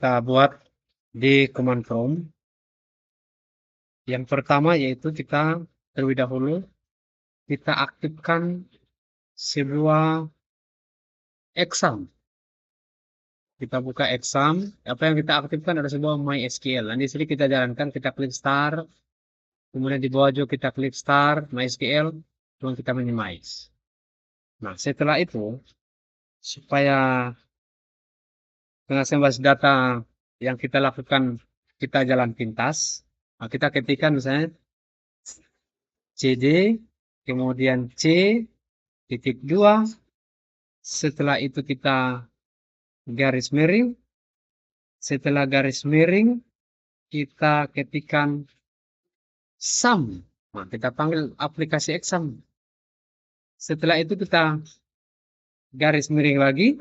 kita buat di command prompt. Yang pertama yaitu kita terlebih dahulu kita aktifkan sebuah exam. Kita buka exam. Apa yang kita aktifkan adalah sebuah MySQL. Dan di sini kita jalankan, kita klik start. Kemudian di bawah juga kita klik start MySQL. Kemudian kita minimize. Nah, setelah itu supaya pengasihan basis data yang kita lakukan kita jalan pintas, nah kita ketikkan misalnya CD, kemudian C.2, setelah itu kita garis miring, setelah garis miring kita ketikkan sum, nah kita panggil aplikasi exam. Setelah itu kita garis miring lagi,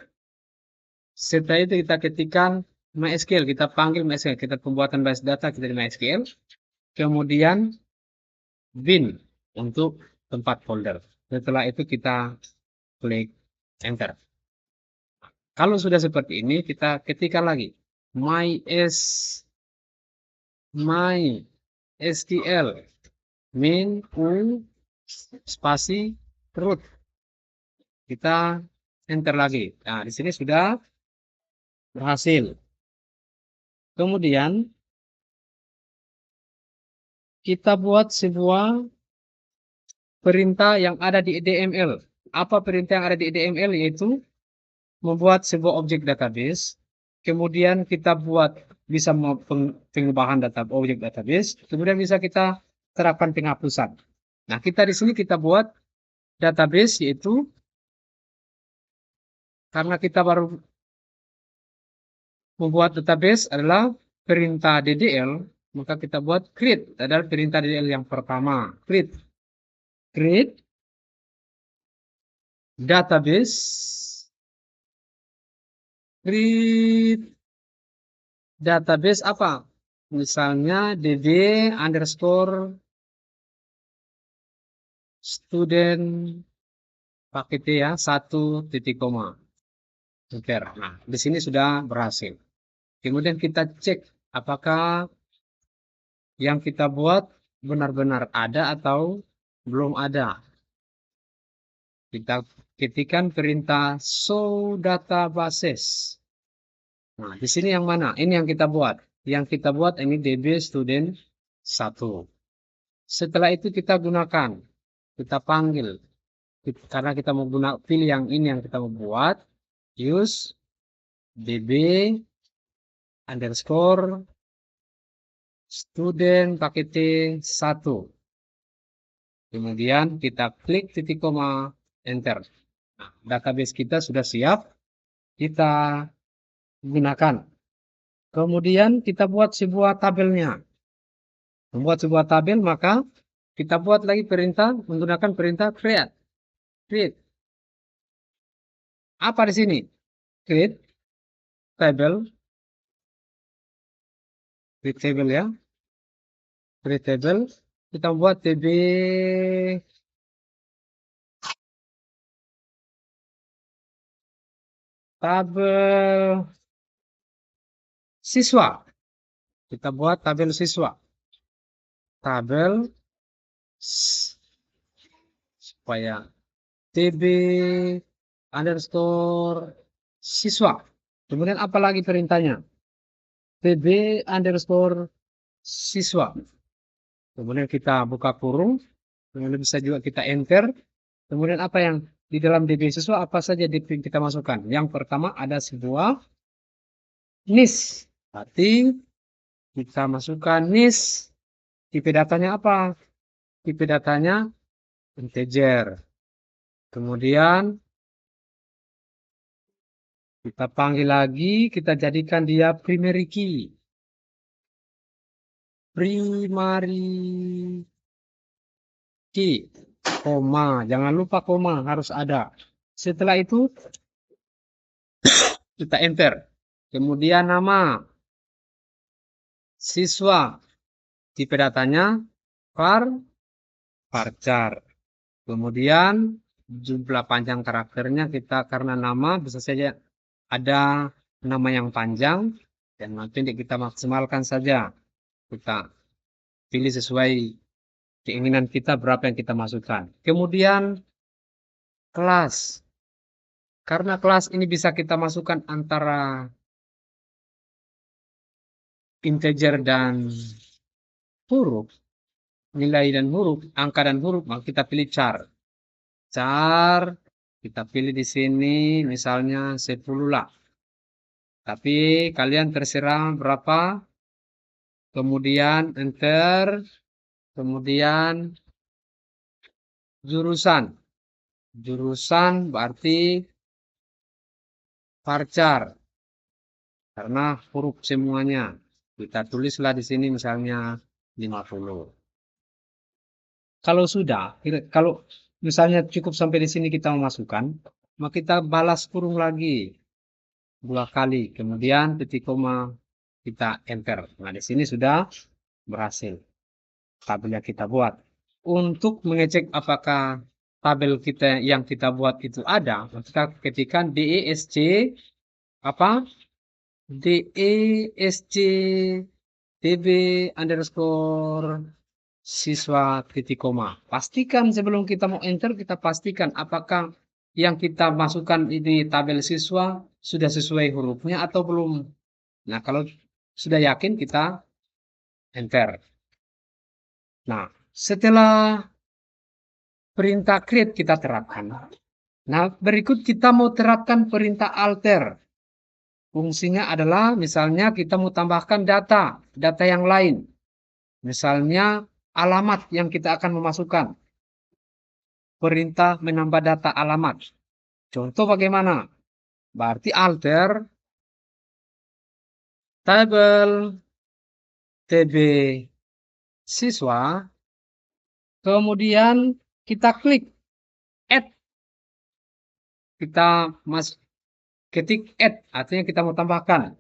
setelah itu kita ketikkan MySQL, kita panggil MySQL, kita pembuatan basis data kita di MySQL, kemudian bin untuk tempat folder. Setelah itu kita klik enter. Kalau sudah seperti ini, kita ketikkan lagi MySQL min u spasi root. Kita enter lagi. Nah, di sini sudah berhasil. Kemudian kita buat sebuah perintah yang ada di DML. Apa perintah yang ada di DML? Yaitu membuat sebuah objek database. Kemudian kita buat bisa pengubahan data objek database. Kemudian bisa kita terapkan penghapusan. Nah, kita di sini kita buat database, yaitu karena kita baru membuat database adalah perintah DDL, maka kita buat create, adalah perintah DDL yang pertama. Create database, create database apa? Misalnya db underscore student pakai T ya, 1.koma. Enter. Nah, di sini sudah berhasil. Kemudian kita cek apakah yang kita buat benar-benar ada atau belum ada. Kita ketikkan perintah show databases. Nah, di sini yang mana? Ini yang kita buat. Yang kita buat ini db student 1. Setelah itu kita gunakan, kita panggil, karena kita mau pilih yang ini yang kita mau buat, use db underscore student pakai T 1. Kemudian kita klik titik koma, enter. Nah, database kita sudah siap, kita gunakan. Kemudian kita buat sebuah tabelnya. Membuat sebuah tabel, maka kita buat lagi perintah menggunakan perintah create. Apa di sini? Create table. Create table ya. Create table. Kita buat tb tabel siswa. Kita buat tabel siswa. Tabel supaya tb underscore siswa. Kemudian apa lagi perintahnya? tb underscore siswa. Kemudian kita buka kurung. Kemudian bisa juga kita enter. Kemudian apa yang di dalam db siswa, apa saja kita masukkan? Yang pertama ada sebuah nis. Berarti kita masukkan nis. Tipe datanya apa? Tipe datanya integer. Kemudian kita panggil lagi, kita jadikan dia primary key. Primary key, koma. Jangan lupa koma, harus ada. Setelah itu kita enter. Kemudian nama siswa. Tipe datanya varchar. Kemudian jumlah panjang karakternya kita, karena nama bisa saja ada nama yang panjang, Dan nanti kita maksimalkan saja. Kita pilih sesuai keinginan kita berapa yang kita masukkan. Kemudian kelas. Karena kelas ini bisa kita masukkan antara integer dan huruf, nilai dan huruf, angka dan huruf, maka kita pilih char. Char, kita pilih di sini misalnya 10 lah. Tapi kalian terserah berapa. Kemudian enter, kemudian jurusan. Jurusan berarti varchar. Karena huruf semuanya. Kita tulislah di sini misalnya 50. Kalau sudah, kalau misalnya cukup sampai di sini kita memasukkan, maka kita balas kurung lagi 2 kali. Kemudian titik koma kita enter. Nah, di sini sudah berhasil tabel yang kita buat. Untuk mengecek apakah tabel kita yang kita buat itu ada, kita ketikkan DESC apa? DESC TB underscore siswa titik koma. Pastikan sebelum kita mau enter, kita pastikan apakah yang kita masukkan ini tabel siswa sudah sesuai hurufnya atau belum. Nah, kalau sudah yakin kita enter. Nah, setelah perintah create kita terapkan. Nah, berikut kita mau terapkan perintah alter. Fungsinya adalah misalnya kita mau tambahkan data yang lain. Misalnya alamat yang kita akan memasukkan. Perintah menambah data alamat. Contoh bagaimana? Berarti alter tabel TB siswa, kemudian kita klik add. Kita ketik add, artinya kita mau tambahkan.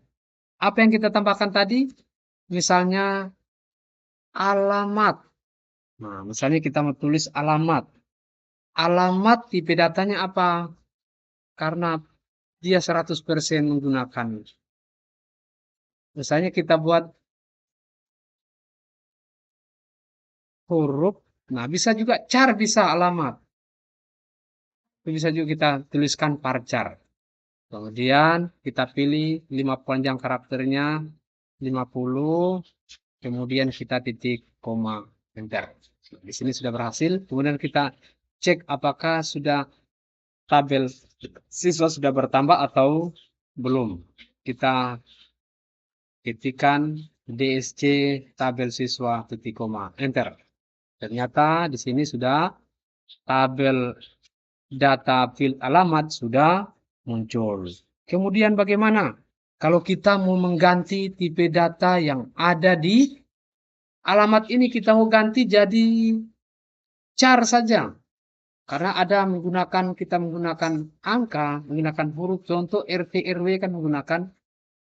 Apa yang kita tambahkan tadi? Misalnya alamat. Nah, misalnya kita mau tulis alamat. Alamat tipe datanya apa? Karena dia 100% menggunakan. Misalnya kita buat huruf. Nah, bisa juga char bisa alamat. Bisa juga kita tuliskan varchar. Kemudian kita pilih 5 panjang karakternya 50. Kemudian kita titik koma enter. Di sini sudah berhasil. Kemudian kita cek apakah sudah tabel siswa sudah bertambah atau belum. Kita ketikkan DSC tabel siswa titik koma enter. Ternyata di sini sudah tabel data field alamat sudah muncul. Kemudian bagaimana kalau kita mau mengganti tipe data yang ada di alamat ini, kita mau ganti jadi char saja. Karena ada kita menggunakan angka, menggunakan huruf. Contoh RT RW kan menggunakan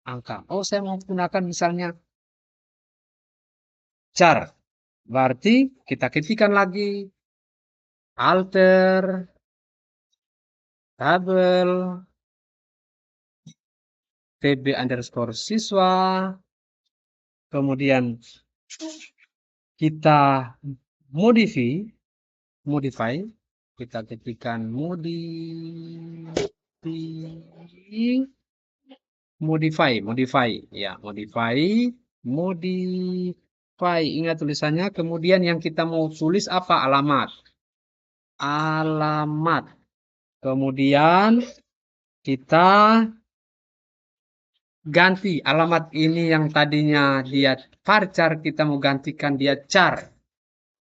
angka. Oh, saya mau menggunakan misalnya char. Berarti kita ketikkan lagi alter tabel TB underscore siswa. Kemudian kita modify. Kita ketikkan modify. Ya, modify. Ingat tulisannya. Kemudian yang kita mau tulis apa? Alamat. Kemudian kita ganti alamat ini yang tadinya dia varchar, kita mau gantikan dia char.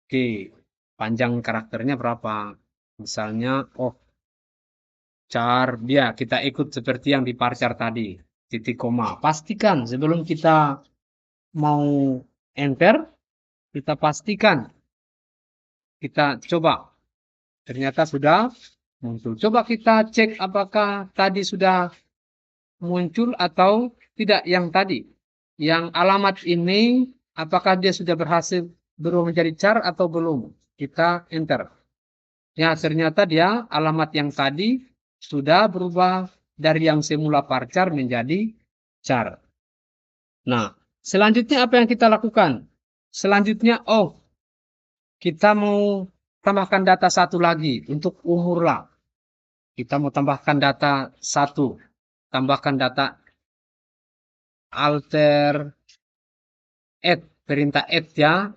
Oke, panjang karakternya berapa? Misalnya, char dia kita ikut seperti yang di varchar tadi, titik koma. Pastikan sebelum kita mau enter, kita pastikan. Kita coba. Ternyata sudah muncul. Coba kita cek apakah tadi sudah muncul atau tidak yang tadi. Yang alamat ini apakah dia sudah berhasil berubah menjadi char atau belum. Kita enter. Ya, ternyata dia alamat yang tadi sudah berubah dari yang semula varchar menjadi char. Nah, selanjutnya apa yang kita lakukan? Selanjutnya, kita mau tambahkan data satu lagi untuk umur lah. Kita mau tambahkan data satu. Tambahkan data alter add. Perintah add ya.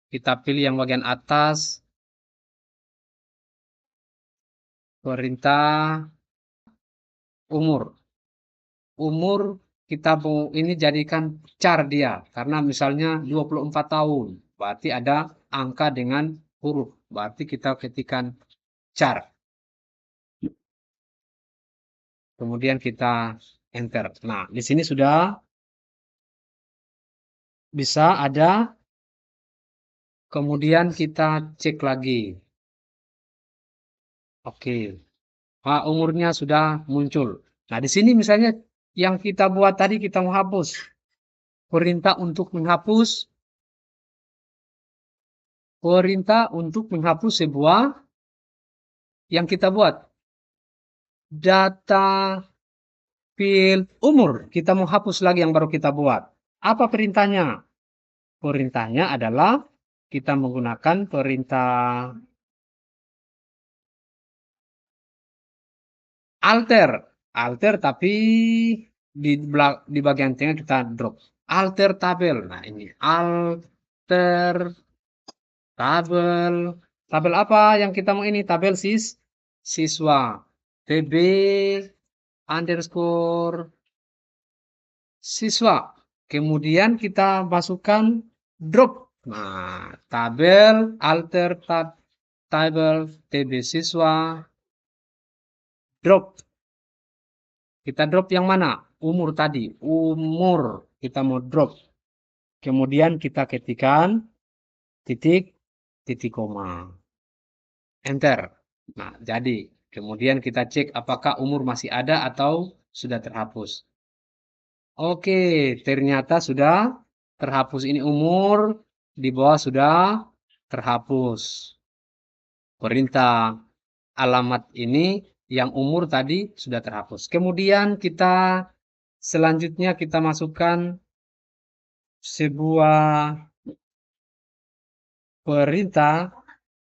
Kita pilih yang bagian atas. Perintah umur. Umur kita mau ini jadikan char dia. Karena misalnya 24 tahun. Berarti ada angka dengan huruf. Berarti kita ketikkan char. Kemudian kita enter. Nah, di sini sudah bisa ada. Kemudian kita cek lagi. Oke. Nah, umurnya sudah muncul. Nah, di sini misalnya yang kita buat tadi kita mau hapus. Perintah untuk menghapus. Perintah untuk menghapus sebuah yang kita buat. Data field umur. Kita mau hapus lagi yang baru kita buat. Apa perintahnya? Perintahnya adalah kita menggunakan perintah alter. Alter tapi di bagian tengah kita drop. Alter tabel. Nah, ini alter tabel. Tabel apa yang kita mau ini? Tabel siswa. TB underscore siswa. Kemudian kita masukkan drop. Nah, tabel alter tabel TB siswa drop. Kita drop yang mana? Umur tadi. Umur. Kita mau drop. Kemudian kita ketikkan titik, titik koma. Enter. Nah, jadi. Kemudian kita cek apakah umur masih ada atau sudah terhapus. Oke, ternyata sudah terhapus. Ini umur. Di bawah sudah terhapus. Perintah alamat ini yang umur tadi sudah terhapus. Kemudian kita selanjutnya kita masukkan sebuah perintah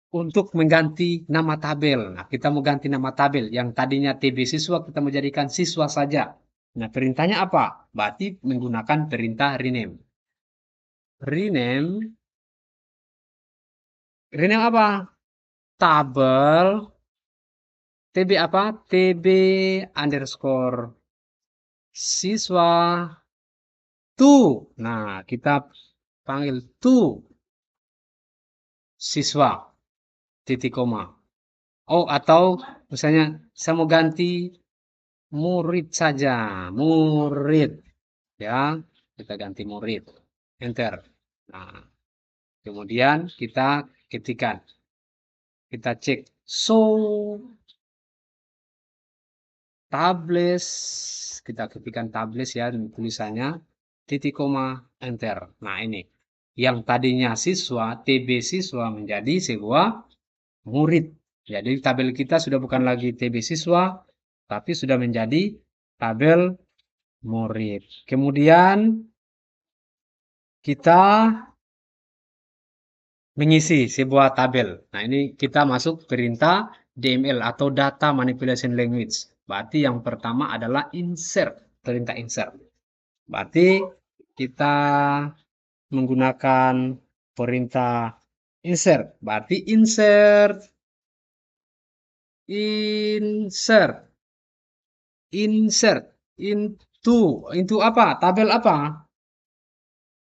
untuk mengganti nama tabel. Nah, kita mau ganti nama tabel. Yang tadinya TB siswa, kita mau jadikan siswa saja. Nah, perintahnya apa? Berarti menggunakan perintah rename. Rename. Rename apa? Tabel. TB apa? TB underscore siswa. Nah, kita panggil siswa. Titik koma. Atau misalnya saya mau ganti murid saja. Murid. Ya, kita ganti murid. Enter. Nah, kemudian kita ketikkan. Kita cek. Tables. Kita ketikkan tables ya tulisannya. Titik koma. Enter. Nah, ini. Yang tadinya siswa, TB siswa menjadi sebuah murid. Jadi tabel kita sudah bukan lagi TB siswa, tapi sudah menjadi tabel murid. Kemudian kita mengisi sebuah tabel. Nah, ini kita masuk perintah DML atau Data Manipulation Language. Berarti yang pertama adalah insert, perintah insert. Berarti kita menggunakan perintah insert. Berarti insert into apa? Tabel apa?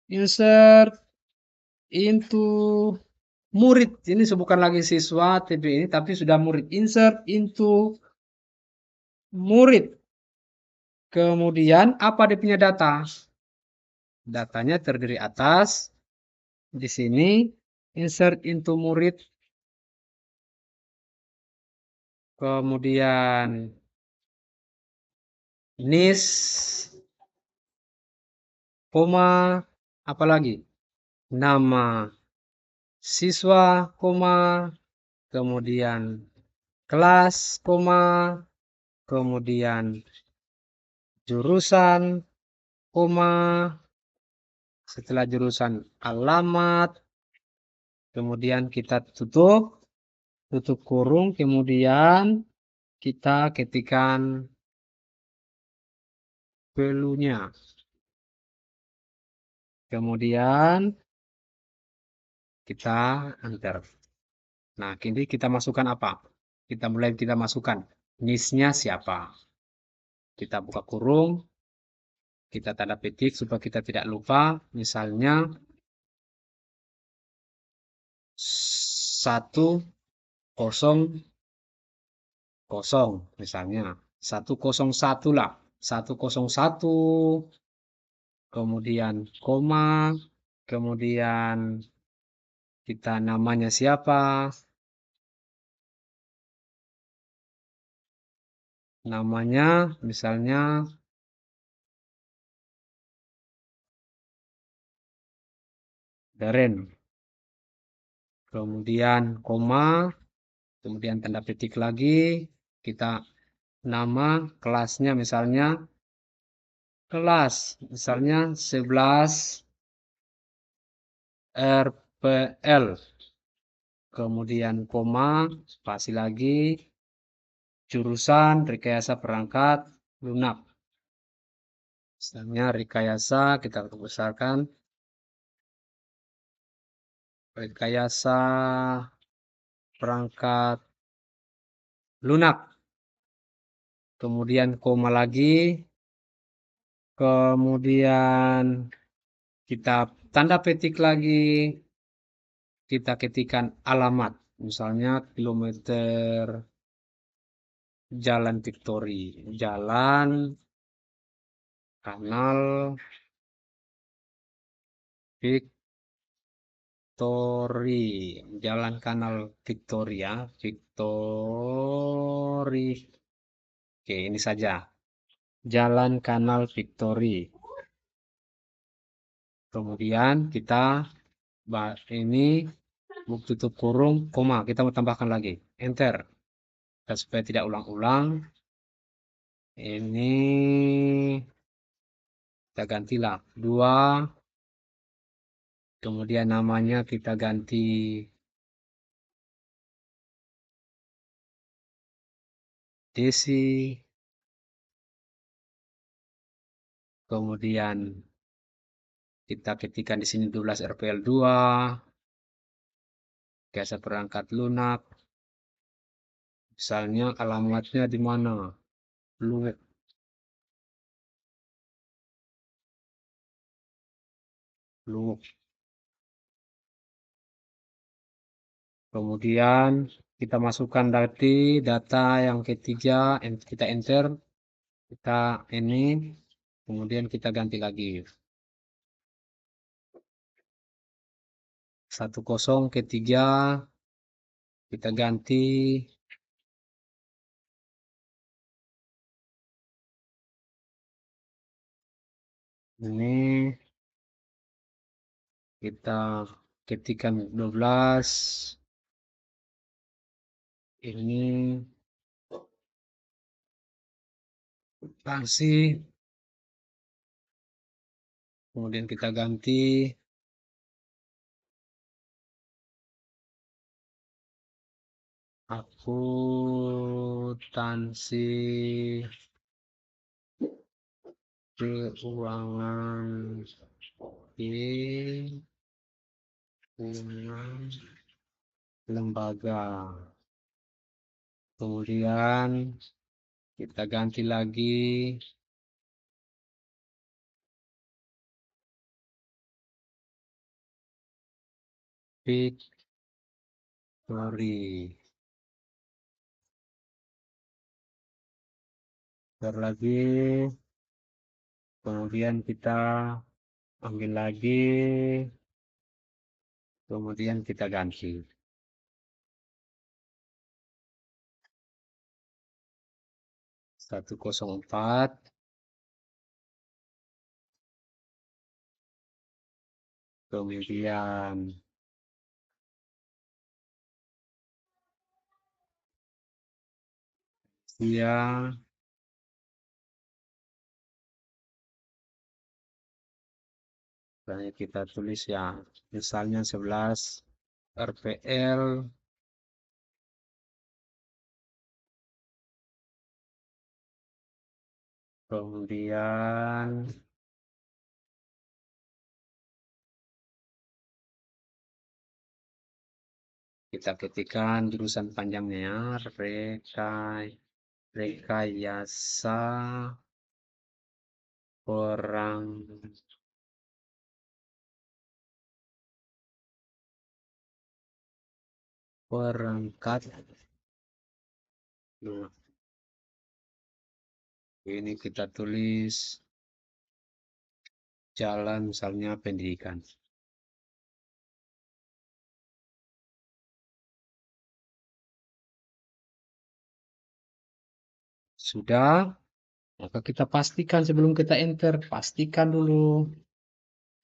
Insert into murid. Ini bukan lagi siswa TB ini, tapi sudah murid. Insert into murid. Kemudian apa dia punya data? Datanya terdiri atas di sini insert into murid. Kemudian nis, koma, apa lagi? Nama siswa, koma, kemudian kelas, koma, kemudian jurusan, koma, setelah jurusan alamat, kemudian kita tutup kurung, kemudian kita ketikkan value-nya. Kemudian kita enter. Nah, kini kita masukkan apa? Kita masukkan niche-nya siapa. Kita buka kurung, kita tanda petik supaya kita tidak lupa. Misalnya 100 misalnya. 101 lah. 101, kemudian koma, kemudian kita namanya siapa, namanya misalnya Daren, kemudian koma, kemudian tanda petik lagi, kita nama kelasnya misalnya kelas, misalnya 11 RPL, kemudian koma, spasi lagi, jurusan rekayasa perangkat lunak. Misalnya rekayasa kita besarkan rekayasa perangkat lunak. Kemudian koma lagi, kemudian kita tanda petik lagi, kita ketikkan alamat, misalnya kilometer Jalan Victory, Jalan Kanal Victory, Jalan Kanal Victoria, Victory. Oke, ini saja. Jalan Kanal Victory. Kemudian kita ini tutup kurung, koma, kita mau tambahkan lagi. Enter. Dan supaya tidak ulang-ulang, ini kita gantilah 2, kemudian namanya kita ganti Desi, kemudian kita ketikkan di sini 12 RPL 2, biasa perangkat lunak, misalnya alamatnya di mana? Lunak. Lunak. Kemudian kita masukkan data yang ketiga, kita enter, kita ini, kemudian kita ganti lagi 10 ke 3, kita ganti ini, kita ketikkan 12, ini kasih, kemudian kita ganti akuntansi keuangan keuangan lembaga. Kemudian kita ganti lagi Victory. Bentar lagi, kemudian kita ambil lagi, kemudian kita ganti 104, kemudian dia Misalnya kita tulis ya, misalnya 11 RPL kemudian kita ketikkan jurusan panjangnya ya, rekayasa perangkat lunak. Ini kita tulis jalan misalnya pendidikan. Sudah, maka kita pastikan sebelum kita enter, pastikan dulu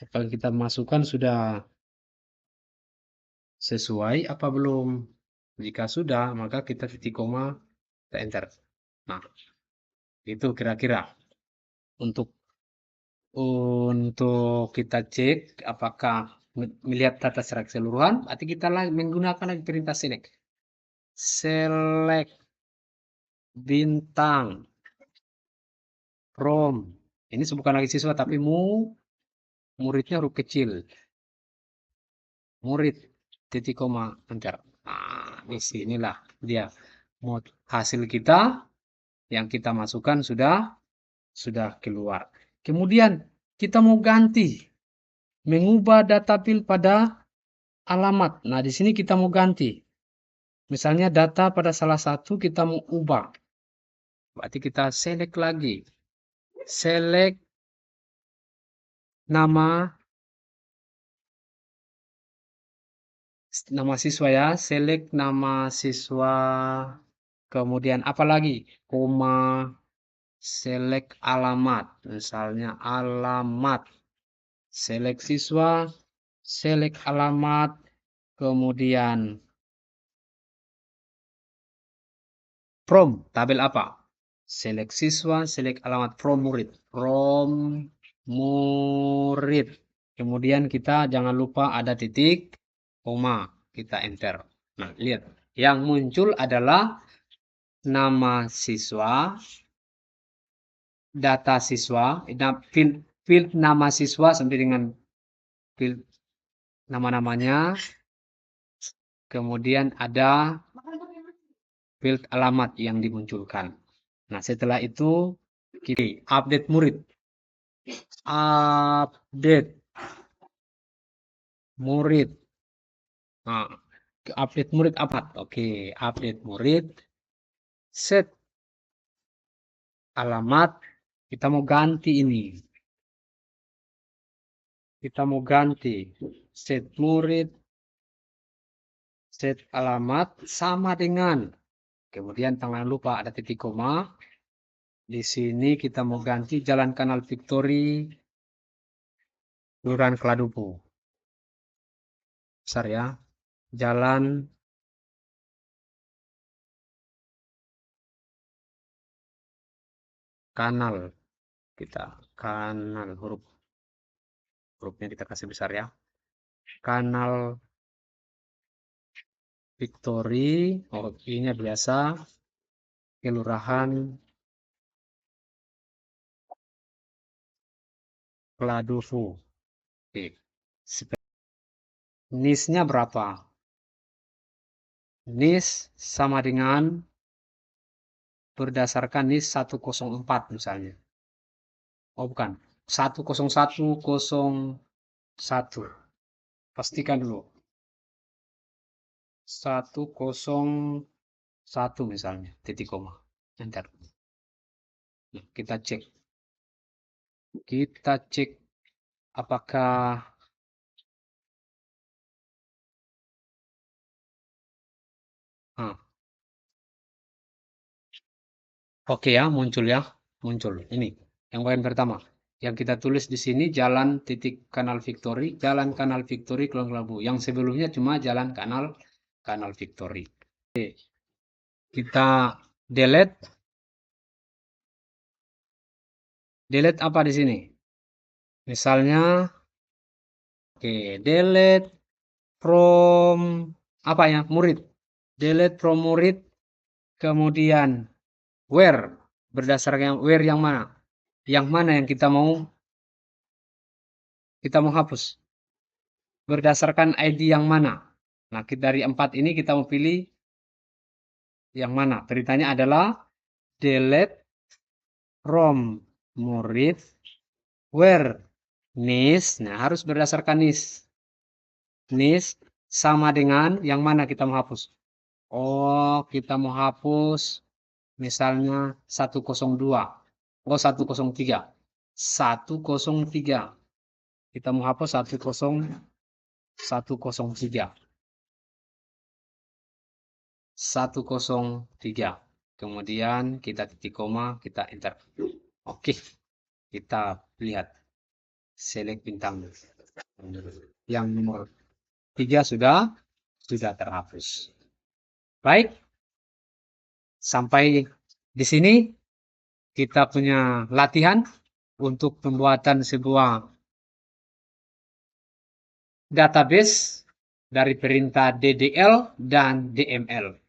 apakah kita masukkan sudah sesuai apa belum. Jika sudah, maka kita titik koma, kita enter. Nah, itu kira-kira untuk kita cek apakah melihat data secara keseluruhan, berarti kita menggunakan lagi perintah select. Select bintang from. Ini bukan lagi siswa tapi muridnya huruf kecil. Murid titik koma enter. Nah, di sinilah dia hasil kita yang kita masukkan sudah keluar. Kemudian kita mau ganti mengubah data pil pada alamat. Nah, di sini kita mau ganti. Misalnya data pada salah satu kita mau ubah. Berarti kita select lagi. Select nama siswa ya. Select nama siswa. Kemudian apa lagi? Koma. Select alamat. Misalnya alamat. Select siswa. Select alamat. Kemudian from. Tabel apa? Select siswa, select alamat from murid. From murid. Kemudian kita jangan lupa ada titik, koma. Kita enter. Nah, lihat. Yang muncul adalah nama siswa, data siswa, field nama siswa sampai dengan field nama-namanya. Kemudian ada field alamat yang dimunculkan. Nah, setelah itu kita update murid. Update murid. Nah, update murid apa? Oke, update murid. Set alamat. Kita mau ganti ini. Kita mau ganti. Set murid. Set alamat sama dengan. Kemudian jangan lupa ada titik koma. Di sini kita mau ganti Jalan Kanal Victory, Kelurahan Kladupu. Besar ya. Jalan Kanal. Kita kanal hurufnya kita kasih besar ya. Kanal Victory. Oh, ini biasa. Kelurahan Kladupu. Oke. NIS-nya berapa? NIS sama dengan berdasarkan NIS 104 misalnya. Oh bukan, 10101. Pastikan dulu. 101 misalnya, titik koma. Enter. Nah, kita cek. Kita cek apakah oke ya, muncul ya. Muncul. Ini yang bagian pertama. Yang kita tulis di sini jalan titik Kanal Victory, Jalan Kanal Victory Kulon Progo. Yang sebelumnya cuma Jalan Kanal Victory. Oke. Kita delete. Delete apa di sini? Misalnya Oke, delete from apa ya? Murid. Delete from murid, kemudian where, berdasarkan where yang mana? Yang mana yang kita mau hapus? Berdasarkan ID yang mana? Nah, dari 4 ini kita mau pilih yang mana? Beritanya adalah delete from murid where nis. Nah, harus berdasarkan nis. Nis sama dengan yang mana kita mau hapus? Oh, kita mau hapus misalnya 102. Oh, 103. 103. Kita mau hapus 103. 103. Kemudian kita titik koma, kita enter. Oke, kita lihat select bintang. Yang nomor 3 sudah terhapus. Baik, sampai di sini kita punya latihan untuk pembuatan sebuah database dari perintah DDL dan DML.